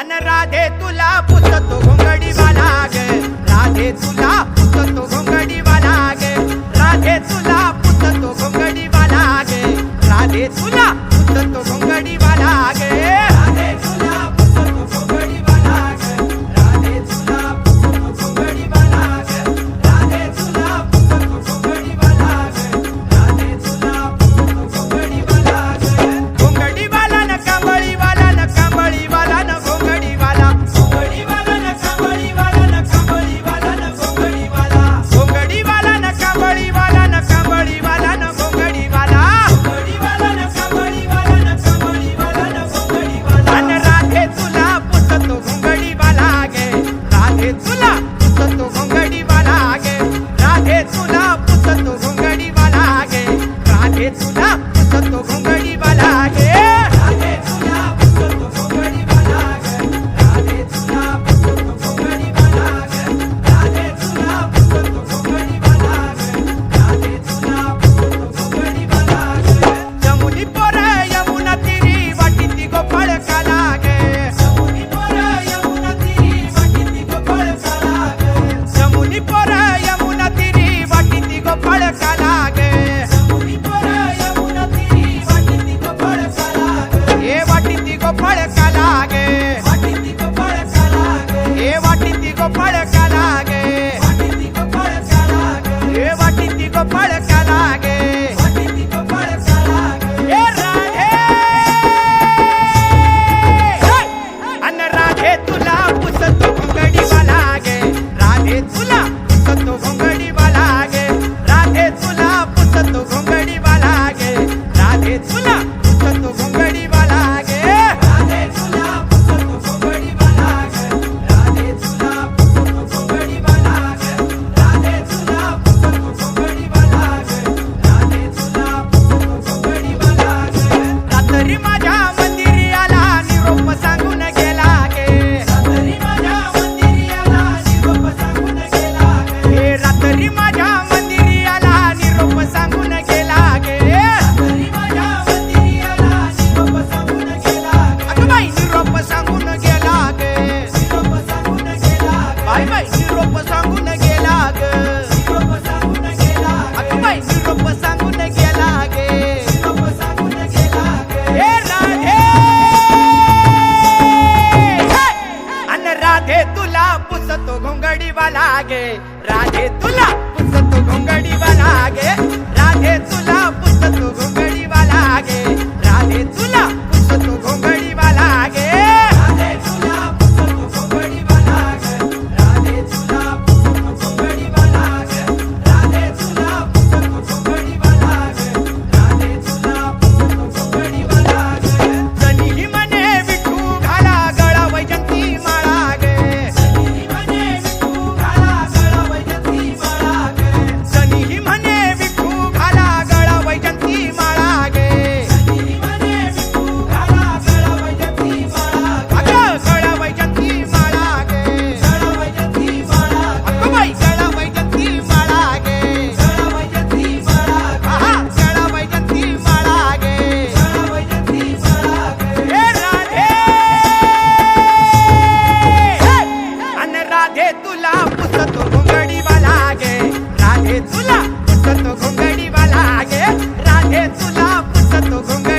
अन राधे तुला पुसतो घोंगडीवाला ग, राधे तुला पुसतो घोंगडीवाला ग, राधे तुला पुसतो घोंगडीवाला ग, राधे तुला पुसतो घोंगडीवाला ग, राधे तुला पुसतो घोंगडीवाला ग, राधे तुला पुसतो घोंगडीवाला ग, राधे तुला पुसतो घोंगडीवाला ग, राधे तुला पुसतो घोंगडीवाला ग, घोंगडीवाला न कांबळीवाला न कांबळीवाला न घोंगडीवाला, घोंगडीवाला न कांबळीवाला न कांबळीवाला न घोंगडीवाला, घोंगडीवाला न कांबळीवाला न कांबळीवाला न घोंगडीवाला, घोंगडीवाला न कांबळीवाला न कांबळीवाला न घोंगडीवाला, अन राधे तुला पुसतो घोंगडीवाला गे, राधे तुला पुसतो घोंगडीवाला गे, राधे तुला पुसतो घोंगडीवाला गे, राधे तुला पुसतो घोंगडीवाला गे, राधे तुला पुसतो घोंगडीवाला गे, राधे तुला पुसतो घोंगडीवाला गे, राधे तुला पुसतो घोंगडीवाला गे, राधे तुला पुसतो घोंगडीवाला गे, जमुनी पोर यमुना तीरी वाटीती गोपाळ काला गे, जमुनी पोर यमुना तीरी वाटीती गोपाळ काला गे, जमुनी पोर यमुना तीरी वाटीती गोपाळ काला गे, जमुनी पोर यमुना तीरी वाटीती गोपाळ काला गे, ए वाटीती गोपाळ काला गे, वाटीती गोपाळ काला गे, ए वाटीती गोपाळ काला गे, वाटीती गोपाळ काला गे, ए वाटीती गोपाळ काला गे, वाटीती गोपाळ काला गे, ए राधे अन राधे तुला पुसतो घोंगडीवाला गे, राधे तुला पुसतो घोंगडीवाला गे, राधे तुला पुसतो घोंगडीवाला गे, राधे तुला पुसतो घोंगडीवाला गे, राधे तुला पुसतो घोंगडीवाला गे, राधे तुला पुसतो घोंगडीवाला गे, राधे तुला पुसतो घोंगडीवाला गे, राधे तुला पुसतो घोंगडीवाला गे, रात्री माझ्या मंदिरी आला निरोप सांगून गेला गे, रात्री माझ्या मंदिरी आला निरोप सांगून गेला गे, हे रात्री माझ्या मंदिरी आला निरोप सांगून गेला गे, रात्री माझ्या मंदिरी आला निरोप सांगून गेला गे, अगं बाई निरोप सांगून गेला गे, निरोप सांगून गेला गे, बाई बाई निरोप सांगून गेला गे, निरोप सांगून गेला गे, अगं बाई निरोप सांगून गेला गे, निरोप सांगून गेला गे, हे राधे अन राधे तुला पुसतो घोंगडीवाला गे, राधे तुला पुसतो घोंगडीवाला गे, राधे तुला पुसतो घोंगडीवाला गे, राधे तुला पुसतो घोंगडीवाला गे, राधे तुला पुसतो घोंगडीवाला गे, राधे तुला पुसतो घोंगडीवाला गे, राधे तुला पुसतो घोंगडीवाला गे, राधे तुला पुसतो घोंगडीवाला गे, जनीही म्हणे विठू घाला गळा वैजंती माळा गे, जनीही म्हणे विठू घाला गळा वैजंती माळा गे, जनीही म्हणे विठू घाला गळा वैजंती माळा गे, जनीही म्हणे विठू घाला गळा वैजंती माळा गे, अगं गळा वैजंती माळा गे, गळा वैजंती माळा गे, अगं बाई गळा वैजंती माळा गे, गळा वैजंती माळा गे, आहा गळा वैजंती माळा गे, गळा वैजंती माळा गे, हे राधे अन राधे तुला पुसतो घोंगडीवाला गे, राधे तुला पुसतो घोंगडीवाला गे, राधे तुला पुसतो घोंगडी